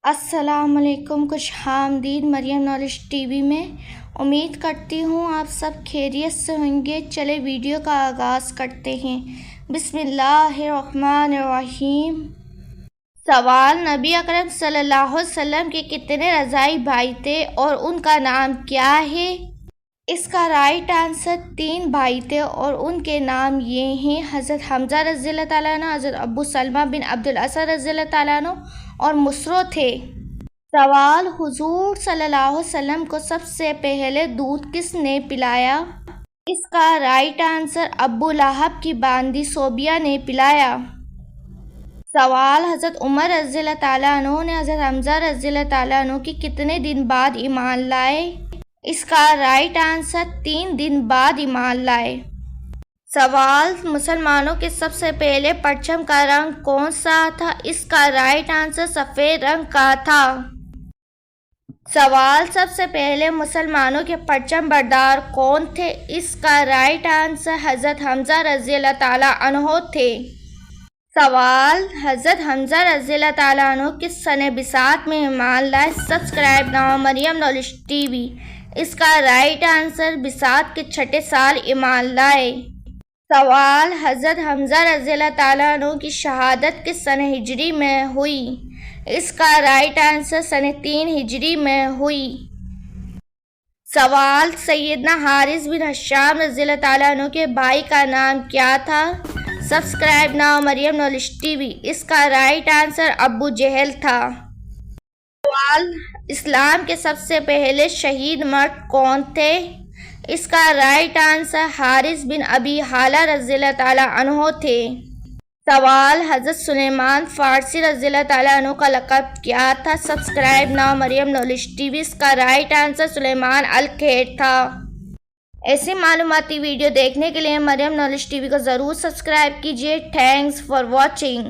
السلام علیکم، خوش آمدید مریم نالج ٹی وی میں۔ امید کرتی ہوں آپ سب خیریت سے ہوں گے۔ چلے ویڈیو کا آغاز کرتے ہیں۔ بسم اللہ الرحمن الرحیم۔ سوال: نبی اکرم صلی اللہ علیہ وسلم کے کتنے رضاعی بھائی تھے اور ان کا نام کیا ہے؟ اس کا رائٹ آنسر 3 بھائی تھے اور ان کے نام یہ ہیں: حضرت حمزہ رضی اللہ تعالیٰ عنہ، حضرت ابو سلمہ بن عبد الاسد رضی اللہ تعالیٰ عنہ اور مسرو تھے۔ سوال: حضور صلی اللہ علیہ وسلم کو سب سے پہلے دودھ کس نے پلایا؟ اس کا رائٹ آنسر ابو لہب کی باندی صوبیہ نے پلایا۔ سوال: حضرت عمر رضی اللہ تعالیٰ عنہ نے حضرت حمزہ رضی اللہ تعالیٰ عنہ کی کتنے دن بعد ایمان لائے؟ اس کا رائٹ آنسر 3 دن بعد ایمان لائے۔ سوال: مسلمانوں کے سب سے پہلے پرچم کا رنگ کون سا تھا؟ اس کا رائٹ آنسر سفید رنگ کا تھا۔ سوال: سب سے پہلے مسلمانوں کے پرچم بردار کون تھے؟ اس کا رائٹ آنسر حضرت حمزہ رضی اللہ تعالیٰ عنہ تھے۔ سوال: حضرت حمزہ رضی اللہ تعالیٰ عنہ کس سنہ بعثت میں ایمان لائے؟ سبسکرائب ناؤ مریم نالج ٹی وی۔ اس کا رائٹ آنسر بعثت کے 6 سال ایمان لائے۔ سوال: حضرت حمزہ رضی اللہ تعالیٰ عنہ کی شہادت کس سنہ ہجری میں ہوئی؟ اس کا رائٹ آنسر سنہ 3 ہجری میں ہوئی۔ سوال: سیدنا حارث بن ہشام رضی اللہ تعالیٰ عنہ کے بھائی کا نام کیا تھا؟ سبسکرائب ناؤ مریم نالج ٹی وی۔ اس کا رائٹ آنسر ابو جہل تھا۔ سوال: اسلام کے سب سے پہلے شہید مرد کون تھے؟ اس کا رائٹ آنسر حارث بن ابی حالہ رضی اللہ تعالیٰ عنہ تھے۔ سوال: حضرت سلیمان فارسی رضی اللہ تعالیٰ عنہ کا لقب کیا تھا؟ سبسکرائب ناؤ مریم نالج ٹی وی۔ اس کا رائٹ آنسر سلیمان الخیر تھا۔ ایسی معلوماتی ویڈیو دیکھنے کے لیے مریم نالج ٹی وی کو ضرور سبسکرائب کیجیے۔ Thanks for watching.